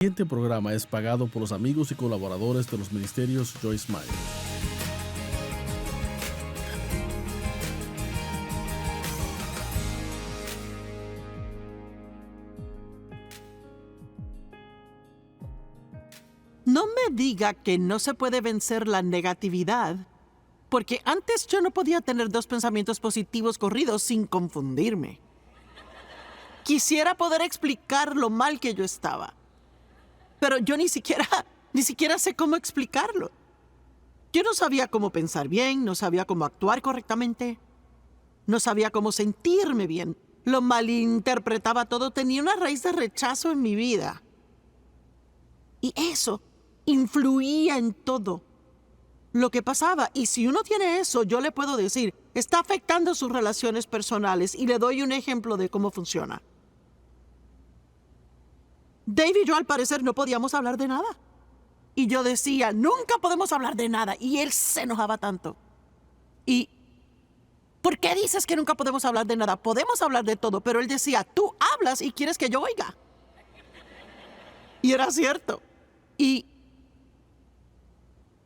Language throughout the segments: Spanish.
El siguiente programa es pagado por los amigos y colaboradores de los ministerios Joyce Meyer. No me diga que no se puede vencer la negatividad, porque antes yo no podía tener dos pensamientos positivos corridos sin confundirme. Quisiera poder explicar lo mal que yo estaba, pero yo ni siquiera sé cómo explicarlo. Yo no sabía cómo pensar bien, no sabía cómo actuar correctamente, no sabía cómo sentirme bien. Lo malinterpretaba todo, tenía una raíz de rechazo en mi vida. Y eso influía en todo lo que pasaba. Y si uno tiene eso, yo le puedo decir, está afectando sus relaciones personales. Y le doy un ejemplo de cómo funciona. Dave y yo, al parecer, no podíamos hablar de nada. Y yo decía, nunca podemos hablar de nada. Y él se enojaba tanto. Y, ¿por qué dices que nunca podemos hablar de nada? Podemos hablar de todo. Pero él decía, tú hablas y quieres que yo oiga. Y era cierto. Y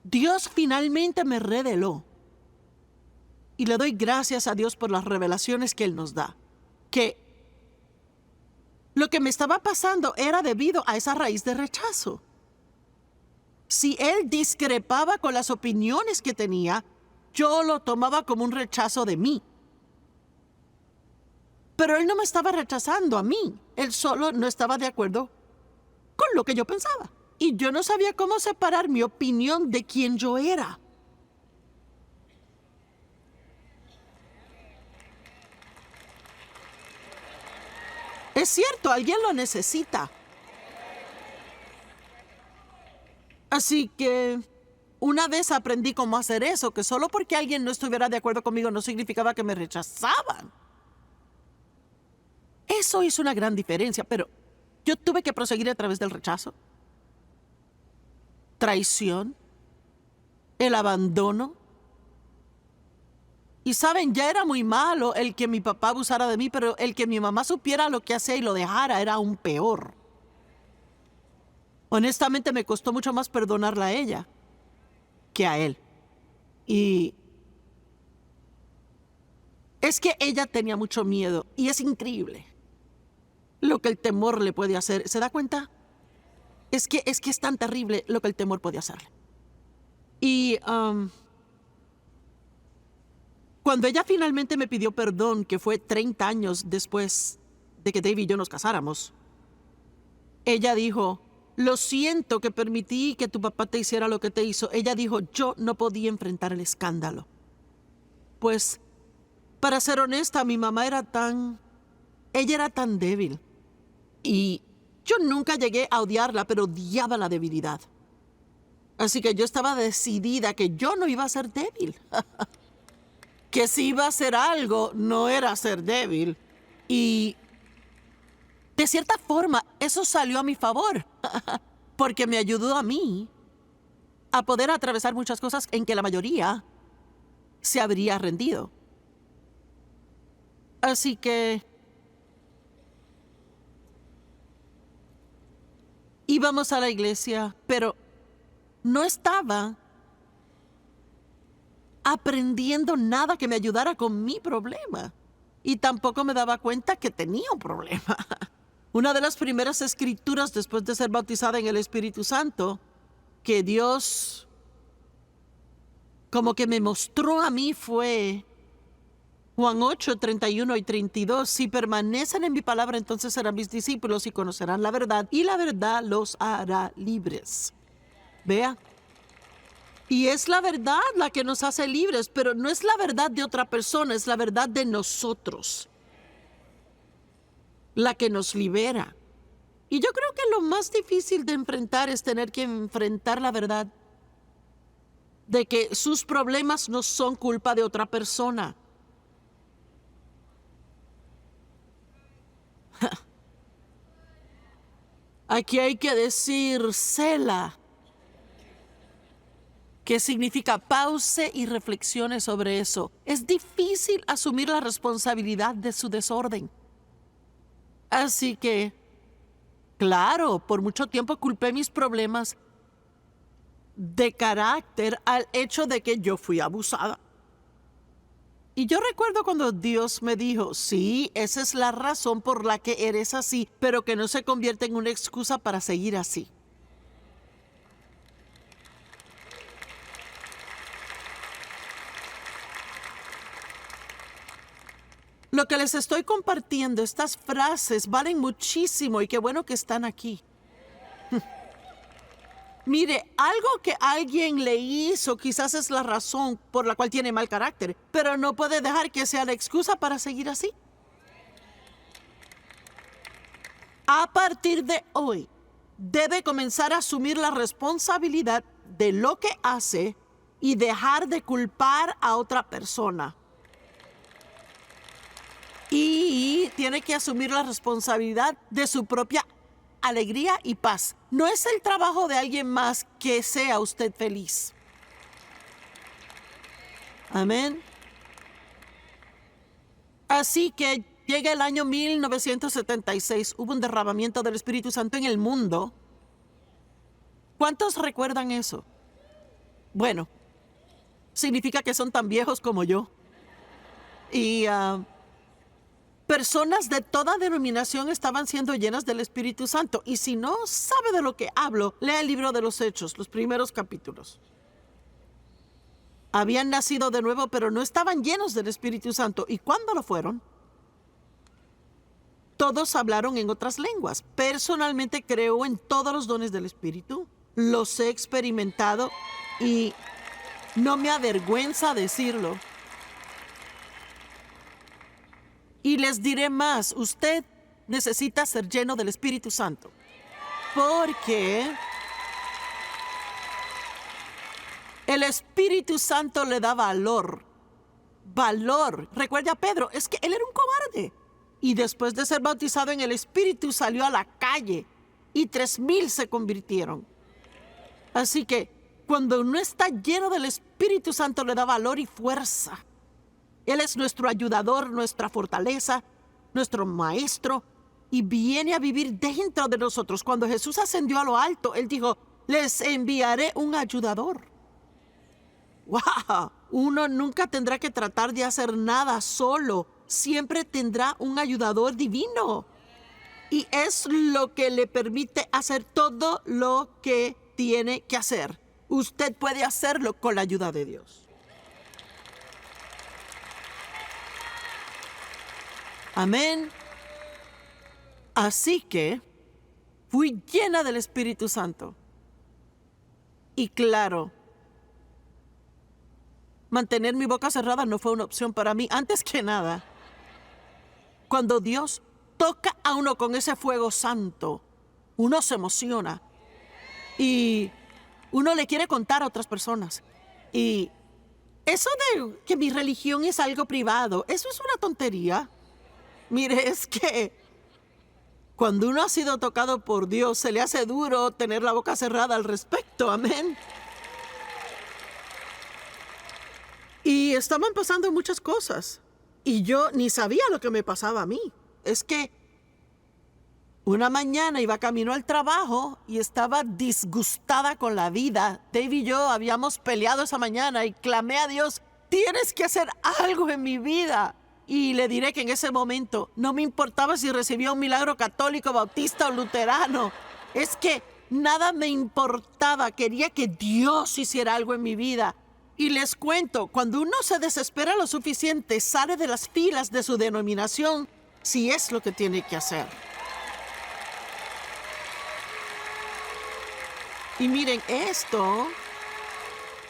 Dios finalmente me reveló. Y le doy gracias a Dios por las revelaciones que Él nos da. Que lo que me estaba pasando era debido a esa raíz de rechazo. Si Él discrepaba con las opiniones que tenía, yo lo tomaba como un rechazo de mí. Pero Él no me estaba rechazando a mí. Él solo no estaba de acuerdo con lo que yo pensaba. Y yo no sabía cómo separar mi opinión de quién yo era. Es cierto, alguien lo necesita. Así que una vez aprendí cómo hacer eso, que solo porque alguien no estuviera de acuerdo conmigo no significaba que me rechazaban. Eso hizo una gran diferencia, pero yo tuve que proseguir a través del rechazo, traición, el abandono. Y saben, ya era muy malo el que mi papá abusara de mí, pero el que mi mamá supiera lo que hacía y lo dejara era aún peor. Honestamente me costó mucho más perdonarla a ella que a él. Y es que ella tenía mucho miedo y es increíble lo que el temor le puede hacer. ¿Se da cuenta? Es que es tan terrible lo que el temor puede hacerle. Y cuando ella finalmente me pidió perdón, que fue 30 años después de que Dave y yo nos casáramos, ella dijo, lo siento que permití que tu papá te hiciera lo que te hizo. Ella dijo, yo no podía enfrentar el escándalo. Pues, para ser honesta, mi mamá ella era tan débil. Y yo nunca llegué a odiarla, pero odiaba la debilidad. Así que yo estaba decidida que yo no iba a ser débil. Que si iba a hacer algo, no era ser débil. Y de cierta forma, eso salió a mi favor. Porque me ayudó a mí a poder atravesar muchas cosas en que la mayoría se habría rendido. Así que íbamos a la iglesia, pero no estaba aprendiendo nada que me ayudara con mi problema. Y tampoco me daba cuenta que tenía un problema. Una de las primeras escrituras después de ser bautizada en el Espíritu Santo que Dios como que me mostró a mí fue Juan 8, 31 y 32. Si permanecen en mi palabra, entonces serán mis discípulos y conocerán la verdad, y la verdad los hará libres. Vea. Y es la verdad la que nos hace libres, pero no es la verdad de otra persona, es la verdad de nosotros, la que nos libera. Y yo creo que lo más difícil de enfrentar es tener que enfrentar la verdad de que sus problemas no son culpa de otra persona. Aquí hay que decir Selah, que significa pause y reflexione sobre eso. Es difícil asumir la responsabilidad de su desorden. Así que Claro, por mucho tiempo culpé mis problemas de carácter al hecho de que yo fui abusada. Y yo recuerdo cuando Dios me dijo, sí, esa es la razón por la que eres así, pero que no se convierte en una excusa para seguir así. Lo que les estoy compartiendo, estas frases valen muchísimo y qué bueno que están aquí. Mire, algo que alguien le hizo quizás es la razón por la cual tiene mal carácter, pero no puede dejar que sea la excusa para seguir así. A partir de hoy, debe comenzar a asumir la responsabilidad de lo que hace y dejar de culpar a otra persona. Y tiene que asumir la responsabilidad de su propia alegría y paz. No es el trabajo de alguien más que sea usted feliz. Amén. Así que llega el año 1976. Hubo un derramamiento del Espíritu Santo en el mundo. ¿Cuántos recuerdan eso? Bueno, significa que son tan viejos como yo. Y personas de toda denominación estaban siendo llenas del Espíritu Santo. Y si no sabe de lo que hablo, lea el libro de los Hechos, los primeros capítulos. Habían nacido de nuevo, pero no estaban llenos del Espíritu Santo. ¿Y cuándo lo fueron? Todos hablaron en otras lenguas. Personalmente creo en todos los dones del Espíritu. Los he experimentado y no me avergüenza decirlo. Y les diré más, usted necesita ser lleno del Espíritu Santo. Porque el Espíritu Santo le da valor. Valor. Recuerda a Pedro, es que él era un cobarde. Y después de ser bautizado en el Espíritu salió a la calle y 3,000 se convirtieron. Así que cuando uno está lleno del Espíritu Santo le da valor y fuerza. Él es nuestro ayudador, nuestra fortaleza, nuestro maestro, y viene a vivir dentro de nosotros. Cuando Jesús ascendió a lo alto, Él dijo, les enviaré un ayudador. ¡Wow! Uno nunca tendrá que tratar de hacer nada solo. Siempre tendrá un ayudador divino. Y es lo que le permite hacer todo lo que tiene que hacer. Usted puede hacerlo con la ayuda de Dios. Amén. Así que fui llena del Espíritu Santo. Y claro, mantener mi boca cerrada no fue una opción para mí. Antes que nada, cuando Dios toca a uno con ese fuego santo, uno se emociona. Y uno le quiere contar a otras personas. Y eso de que mi religión es algo privado, eso es una tontería. Mire, es que cuando uno ha sido tocado por Dios, se le hace duro tener la boca cerrada al respecto. Amén. Y estaban pasando muchas cosas. Y yo ni sabía lo que me pasaba a mí. Es que una mañana iba camino al trabajo y estaba disgustada con la vida. Dave y yo habíamos peleado esa mañana y clamé a Dios, tienes que hacer algo en mi vida. Y le diré que en ese momento no me importaba si recibía un milagro católico, bautista o luterano. Es que nada me importaba. Quería que Dios hiciera algo en mi vida. Y les cuento, cuando uno se desespera lo suficiente, sale de las filas de su denominación, si es lo que tiene que hacer. Y miren, esto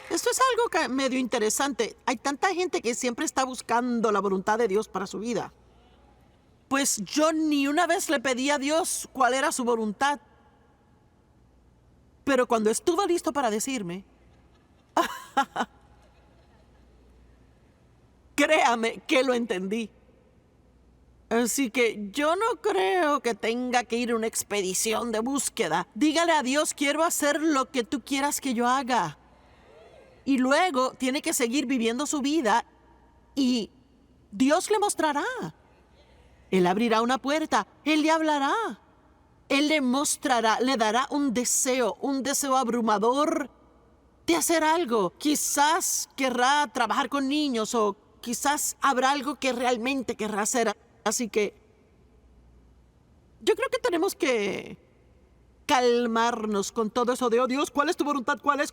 es algo medio interesante. Hay tanta gente que siempre está buscando la voluntad de Dios para su vida. Pues yo ni una vez le pedí a Dios cuál era su voluntad. Pero cuando estuvo listo para decirme, créame que lo entendí. Así que yo no creo que tenga que ir a una expedición de búsqueda. Dígale a Dios, quiero hacer lo que tú quieras que yo haga. Y luego tiene que seguir viviendo su vida y Dios le mostrará. Él abrirá una puerta, Él le hablará. Él le mostrará, le dará un deseo abrumador de hacer algo. Quizás querrá trabajar con niños o quizás habrá algo que realmente querrá hacer. Así que yo creo que tenemos que calmarnos con todo eso de, oh Dios, ¿cuál es tu voluntad? ¿Cuál es?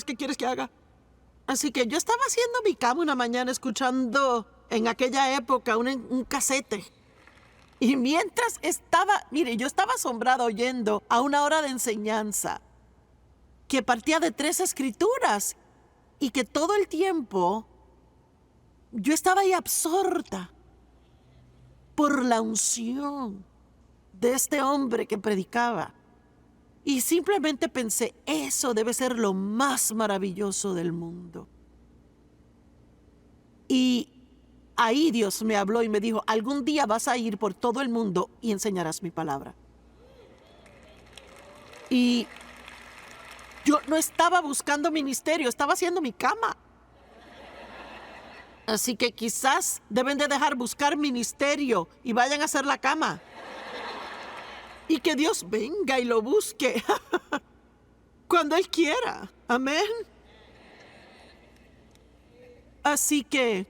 ¿Qué quieres que haga? Así que yo estaba haciendo mi cama una mañana escuchando en aquella época un casete. Y mientras yo estaba asombrada oyendo a una hora de enseñanza que partía de 3 escrituras y que todo el tiempo yo estaba ahí absorta por la unción de este hombre que predicaba. Y simplemente pensé, eso debe ser lo más maravilloso del mundo. Y ahí Dios me habló y me dijo, algún día vas a ir por todo el mundo y enseñarás mi palabra. Y yo no estaba buscando ministerio, estaba haciendo mi cama. Así que quizás deben de dejar buscar ministerio y vayan a hacer la cama. Y que Dios venga y lo busque cuando Él quiera. Amén. Así que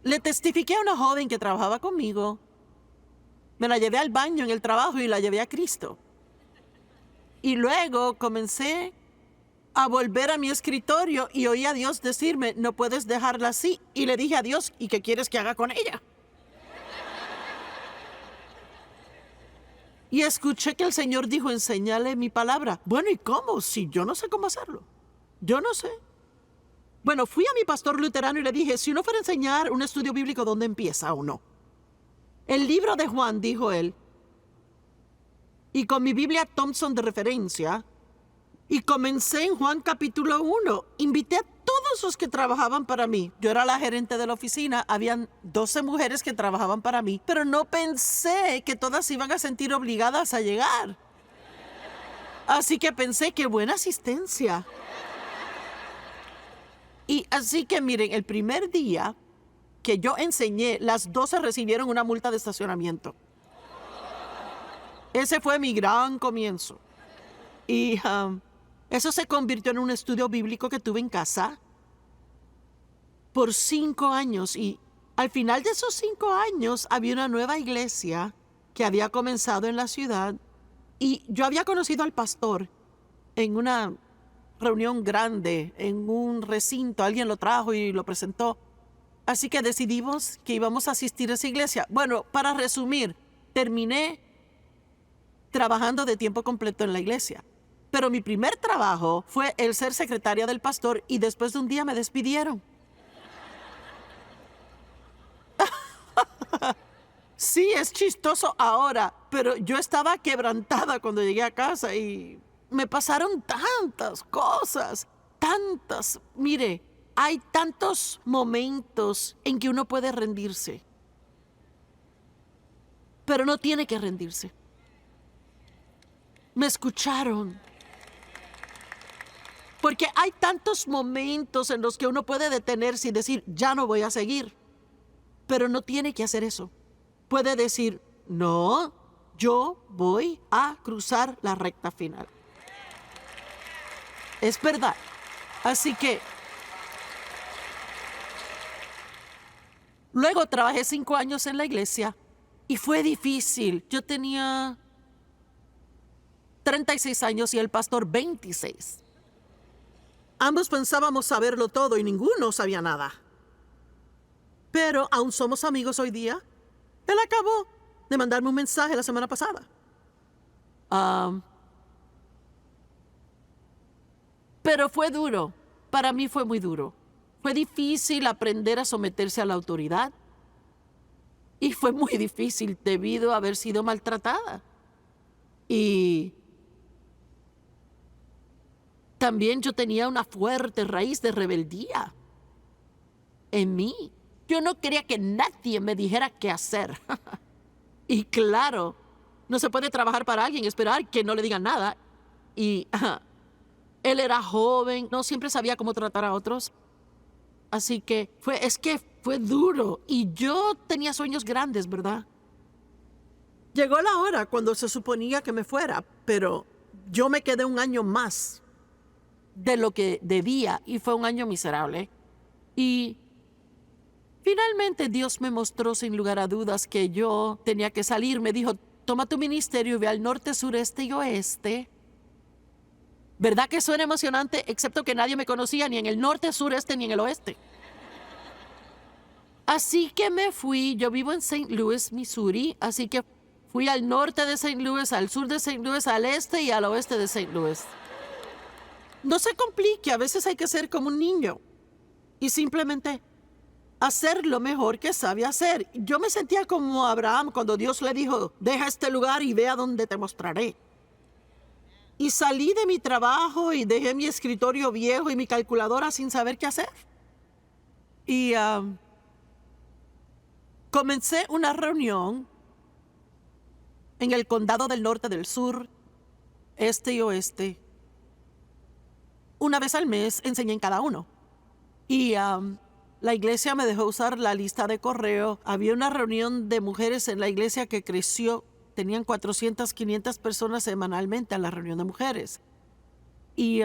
le testifiqué a una joven que trabajaba conmigo. Me la llevé al baño en el trabajo y la llevé a Cristo. Y luego comencé a volver a mi escritorio y oí a Dios decirme, no puedes dejarla así. Y le dije a Dios, ¿y qué quieres que haga con ella? Y escuché que el Señor dijo, enséñale mi palabra. Bueno, ¿y cómo? Si yo no sé cómo hacerlo. Yo no sé. Bueno, fui a mi pastor luterano y le dije, si uno fuera a enseñar un estudio bíblico, ¿dónde empieza o no? El libro de Juan, dijo él. Y con mi Biblia Thompson de referencia, y comencé en Juan capítulo 1. Invité a todos los que trabajaban para mí. Yo era la gerente de la oficina. Habían 12 mujeres que trabajaban para mí. Pero no pensé que todas iban a sentir obligadas a llegar. Así que pensé, qué buena asistencia. Y así que miren, el primer día que yo enseñé, las 12 recibieron una multa de estacionamiento. Ese fue mi gran comienzo. Y eso se convirtió en un estudio bíblico que tuve en casa por 5 años. Y al final de esos 5 años había una nueva iglesia que había comenzado en la ciudad. Y yo había conocido al pastor en una reunión grande, en un recinto. Alguien lo trajo y lo presentó. Así que decidimos que íbamos a asistir a esa iglesia. Bueno, para resumir, terminé trabajando de tiempo completo en la iglesia. Pero mi primer trabajo fue el ser secretaria del pastor y después de un día me despidieron. Sí, es chistoso ahora, pero yo estaba quebrantada cuando llegué a casa y me pasaron tantas cosas, tantas. Mire, hay tantos momentos en que uno puede rendirse, pero no tiene que rendirse. Me escucharon. Porque hay tantos momentos en los que uno puede detenerse y decir, ya no voy a seguir. Pero no tiene que hacer eso. Puede decir, no, yo voy a cruzar la recta final. Es verdad. Así que luego trabajé 5 años en la iglesia y fue difícil. Yo tenía 36 años y el pastor 26. Ambos pensábamos saberlo todo y ninguno sabía nada. Pero aún somos amigos hoy día. Él acabó de mandarme un mensaje la semana pasada. Pero fue duro. Para mí fue muy duro. Fue difícil aprender a someterse a la autoridad. Y fue muy difícil debido a haber sido maltratada. Y también yo tenía una fuerte raíz de rebeldía en mí. Yo no quería que nadie me dijera qué hacer. Y claro, no se puede trabajar para alguien y esperar que no le digan nada. Y él era joven, no siempre sabía cómo tratar a otros. Así que fue duro. Y yo tenía sueños grandes, ¿verdad? Llegó la hora cuando se suponía que me fuera, pero yo me quedé un año más de lo que debía y fue un año miserable. Y finalmente Dios me mostró sin lugar a dudas que yo tenía que salir. Me dijo, toma tu ministerio y ve al norte, sureste y oeste. ¿Verdad que suena emocionante? Excepto que nadie me conocía ni en el norte, sureste ni en el oeste. Así que me fui. Yo vivo en St. Louis, Missouri, así que fui al norte de St. Louis, al sur de St. Louis, al este y al oeste de St. Louis. No se complique, a veces hay que ser como un niño y simplemente hacer lo mejor que sabe hacer. Yo me sentía como Abraham cuando Dios le dijo, deja este lugar y ve a donde te mostraré. Y salí de mi trabajo y dejé mi escritorio viejo y mi calculadora sin saber qué hacer. Y comencé una reunión en el condado del norte, del sur, este y oeste. Una vez al mes enseñé en cada uno. Y la iglesia me dejó usar la lista de correo. Había una reunión de mujeres en la iglesia que creció. Tenían 400, 500 personas semanalmente a la reunión de mujeres. Y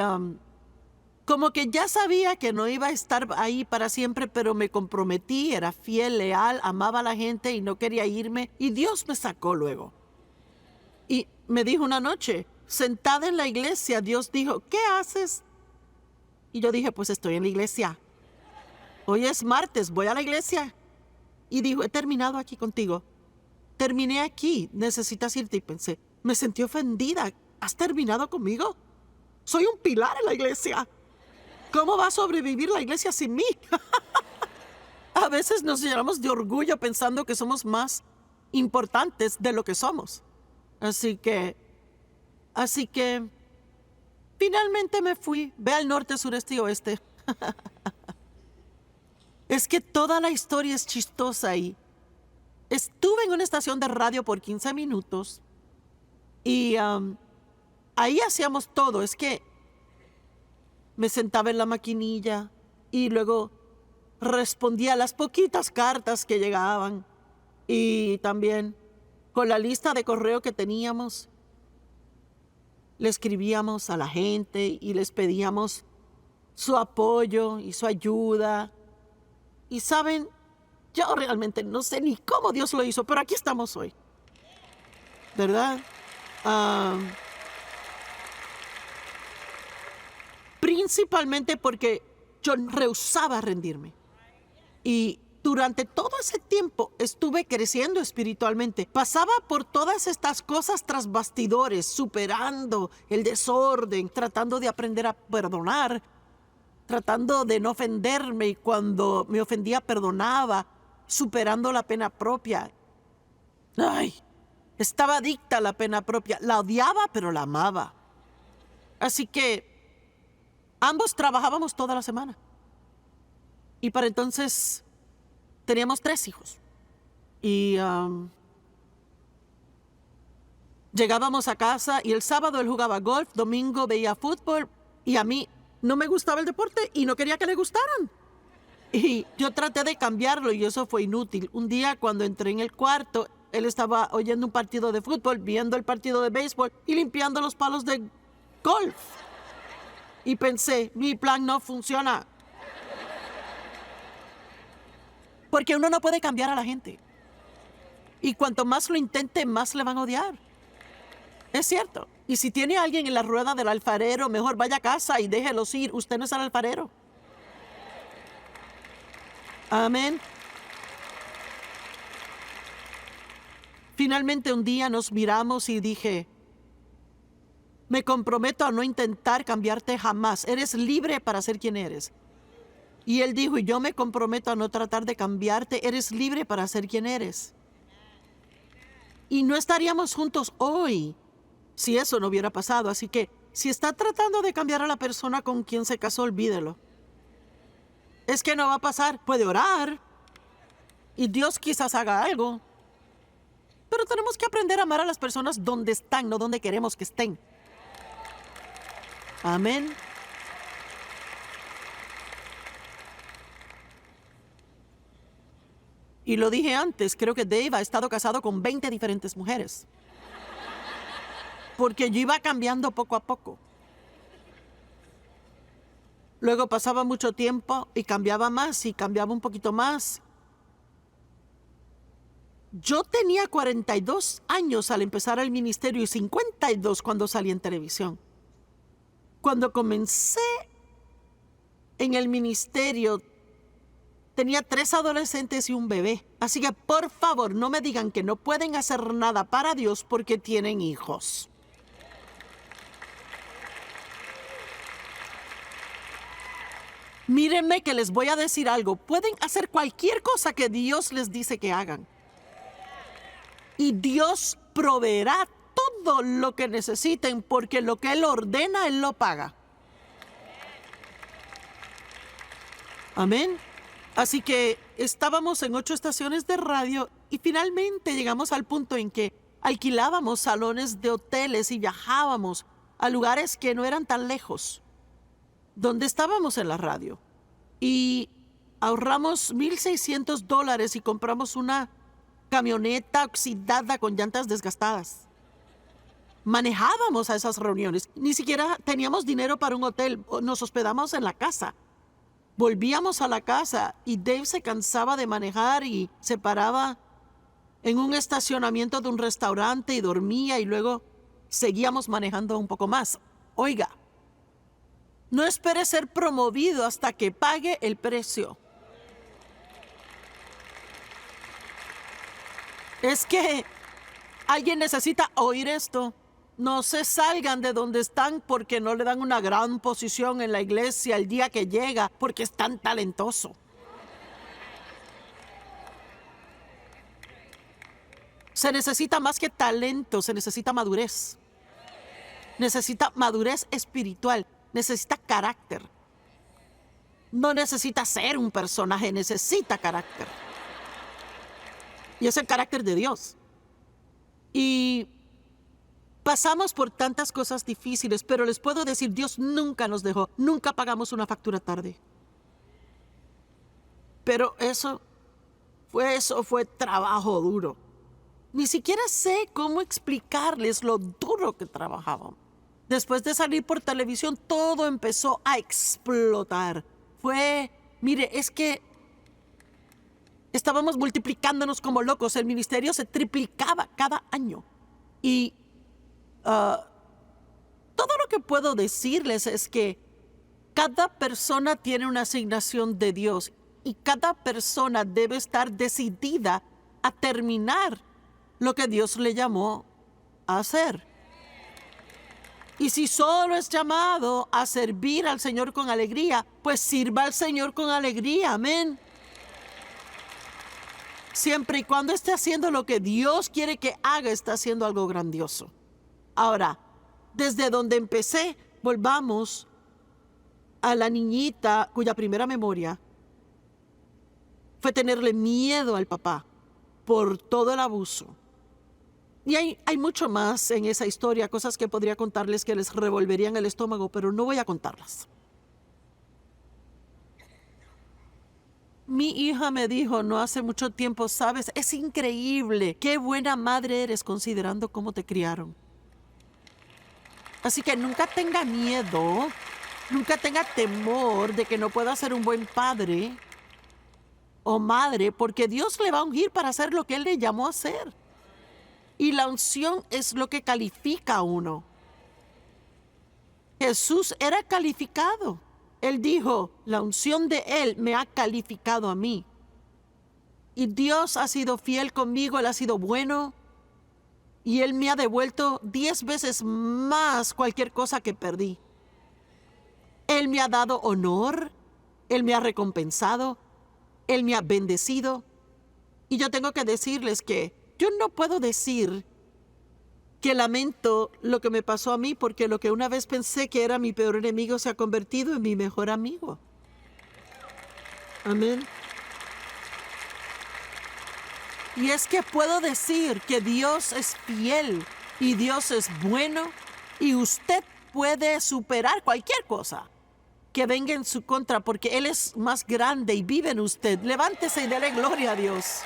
como que ya sabía que no iba a estar ahí para siempre, pero me comprometí, era fiel, leal, amaba a la gente y no quería irme. Y Dios me sacó luego. Y me dijo una noche, sentada en la iglesia, Dios dijo, ¿qué haces? Y yo dije, pues estoy en la iglesia. Hoy es martes, voy a la iglesia. Y dijo, he terminado aquí contigo. Terminé aquí, necesitas irte. Y pensé, me sentí ofendida. ¿Has terminado conmigo? Soy un pilar en la iglesia. ¿Cómo va a sobrevivir la iglesia sin mí? A veces nos llenamos de orgullo pensando que somos más importantes de lo que somos. Así que, finalmente me fui. Ve al norte, sureste y oeste. Es que toda la historia es chistosa y estuve en una estación de radio por 15 minutos y ahí hacíamos todo. Es que me sentaba en la maquinilla y luego respondía a las poquitas cartas que llegaban y también con la lista de correo que teníamos le escribíamos a la gente y les pedíamos su apoyo y su ayuda. Y saben, yo realmente no sé ni cómo Dios lo hizo, pero aquí estamos hoy. ¿Verdad? Principalmente porque yo rehusaba rendirme. Y durante todo ese tiempo estuve creciendo espiritualmente. Pasaba por todas estas cosas tras bastidores, superando el desorden, tratando de aprender a perdonar, tratando de no ofenderme y cuando me ofendía perdonaba, superando la pena propia. Ay, estaba adicta a la pena propia. La odiaba, pero la amaba. Así que ambos trabajábamos toda la semana. Y para entonces teníamos 3 hijos. Y llegábamos a casa y el sábado él jugaba golf, domingo veía fútbol y a mí no me gustaba el deporte y no quería que le gustaran. Y yo traté de cambiarlo y eso fue inútil. Un día cuando entré en el cuarto, él estaba oyendo un partido de fútbol, viendo el partido de béisbol y limpiando los palos de golf. Y pensé, mi plan no funciona. Porque uno no puede cambiar a la gente. Y cuanto más lo intente, más le van a odiar. Es cierto. Y si tiene a alguien en la rueda del alfarero, mejor vaya a casa y déjelos ir. Usted no es el alfarero. Amén. Finalmente un día nos miramos y dije, me comprometo a no intentar cambiarte jamás. Eres libre para ser quien eres. Y él dijo, y yo me comprometo a no tratar de cambiarte. Eres libre para ser quien eres. Y no estaríamos juntos hoy si eso no hubiera pasado. Así que si está tratando de cambiar a la persona con quien se casó, olvídelo. Es que no va a pasar. Puede orar y Dios quizás haga algo. Pero tenemos que aprender a amar a las personas donde están, no donde queremos que estén. Amén. Y lo dije antes, creo que Dave ha estado casado con 20 diferentes mujeres. Porque yo iba cambiando poco a poco. Luego pasaba mucho tiempo y cambiaba más y cambiaba un poquito más. Yo tenía 42 años al empezar el ministerio y 52 cuando salí en televisión. Cuando comencé en el ministerio, tenía 3 adolescentes y un bebé. Así que por favor no me digan que no pueden hacer nada para Dios porque tienen hijos. Mírenme que les voy a decir algo. Pueden hacer cualquier cosa que Dios les dice que hagan. Y Dios proveerá todo lo que necesiten porque lo que Él ordena, Él lo paga. Amén. Así que estábamos en 8 estaciones de radio y finalmente llegamos al punto en que alquilábamos salones de hoteles y viajábamos a lugares que no eran tan lejos, donde estábamos en la radio. Y ahorramos $1,600 y compramos una camioneta oxidada con llantas desgastadas. Manejábamos a esas reuniones. Ni siquiera teníamos dinero para un hotel. Nos hospedamos en la casa. Volvíamos a la casa y Dave se cansaba de manejar y se paraba en un estacionamiento de un restaurante y dormía y luego seguíamos manejando un poco más. Oiga, no espere ser promovido hasta que pague el precio. Es que alguien necesita oír esto. No se salgan de donde están porque no le dan una gran posición en la iglesia el día que llega porque es tan talentoso. Se necesita más que talento, se necesita madurez. Necesita madurez espiritual, necesita carácter. No necesita ser un personaje, necesita carácter. Y es el carácter de Dios. Y pasamos por tantas cosas difíciles, pero les puedo decir, Dios nunca nos dejó, nunca pagamos una factura tarde. Pero eso fue trabajo duro. Ni siquiera sé cómo explicarles lo duro que trabajábamos. Después de salir por televisión, todo empezó a explotar. Mire, es que estábamos multiplicándonos como locos. El ministerio se triplicaba cada año. Y todo lo que puedo decirles es que cada persona tiene una asignación de Dios y cada persona debe estar decidida a terminar lo que Dios le llamó a hacer. Y si solo es llamado a servir al Señor con alegría, pues sirva al Señor con alegría. Amén. Siempre y cuando esté haciendo lo que Dios quiere que haga, está haciendo algo grandioso. Ahora, desde donde empecé, volvamos a la niñita cuya primera memoria fue tenerle miedo al papá por todo el abuso. Y hay mucho más en esa historia, cosas que podría contarles que les revolverían el estómago, pero no voy a contarlas. Mi hija me dijo no hace mucho tiempo, sabes, es increíble, qué buena madre eres considerando cómo te criaron. Así que nunca tenga miedo, nunca tenga temor de que no pueda ser un buen padre o madre, porque Dios le va a ungir para hacer lo que Él le llamó a hacer. Y la unción es lo que califica a uno. Jesús era calificado. Él dijo, la unción de Él me ha calificado a mí. Y Dios ha sido fiel conmigo, Él ha sido bueno. Y Él me ha devuelto 10 veces más cualquier cosa que perdí. Él me ha dado honor, Él me ha recompensado, Él me ha bendecido. Y yo tengo que decirles que yo no puedo decir que lamento lo que me pasó a mí, porque lo que una vez pensé que era mi peor enemigo se ha convertido en mi mejor amigo. Amén. Y es que puedo decir que Dios es fiel y Dios es bueno y usted puede superar cualquier cosa. que venga en su contra, porque Él es más grande y vive en usted. Levántese y dele gloria a Dios.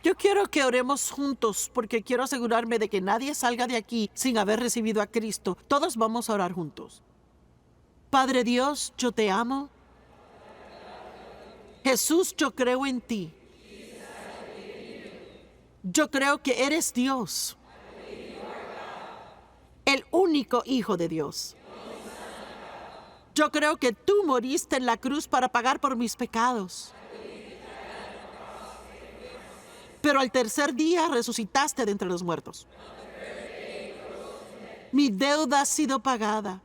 Yo quiero que oremos juntos, porque quiero asegurarme de que nadie salga de aquí sin haber recibido a Cristo. Todos vamos a orar juntos. Padre Dios, yo te amo. Jesús, yo creo en ti. Yo creo que eres Dios, el único Hijo de Dios. Yo creo que tú moriste en la cruz para pagar por mis pecados. Pero al tercer día resucitaste de entre los muertos. Mi deuda ha sido pagada.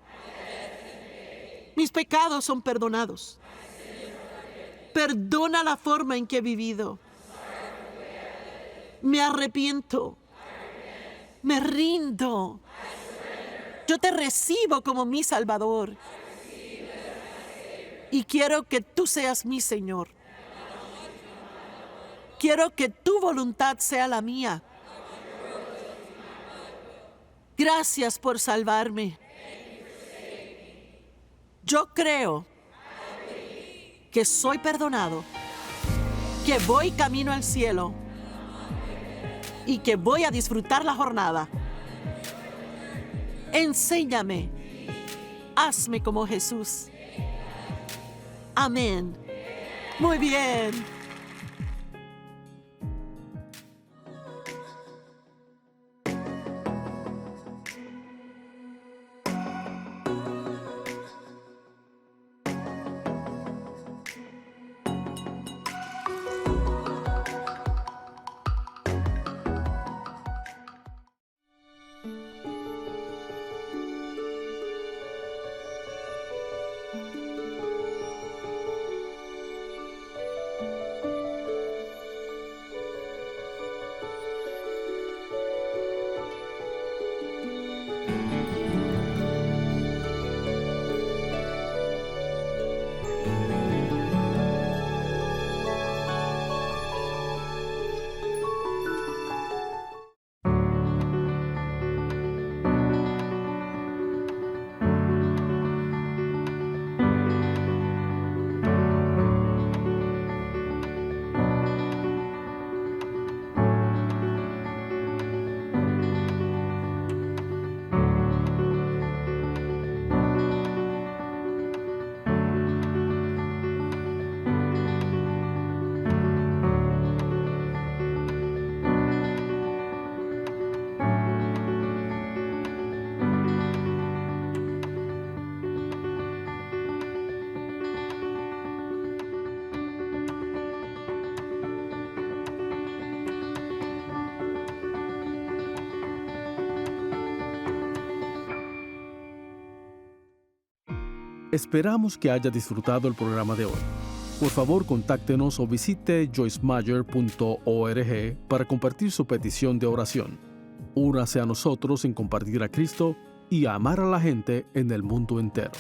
Mis pecados son perdonados. Perdona la forma en que he vivido. Me arrepiento. Me rindo. Yo te recibo como mi Salvador. Y quiero que tú seas mi Señor. Quiero que tu voluntad sea la mía. Gracias por salvarme. Yo creo que soy perdonado, que voy camino al cielo y que voy a disfrutar la jornada. Enséñame. Hazme como Jesús. Amén. Muy bien. Esperamos que haya disfrutado el programa de hoy. Por favor, contáctenos o visite joycemeyer.org para compartir su petición de oración. Únase a nosotros en compartir a Cristo y a amar a la gente en el mundo entero.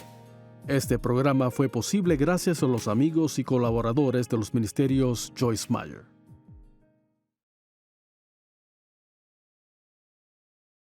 Este programa fue posible gracias a los amigos y colaboradores de los ministerios Joyce Meyer.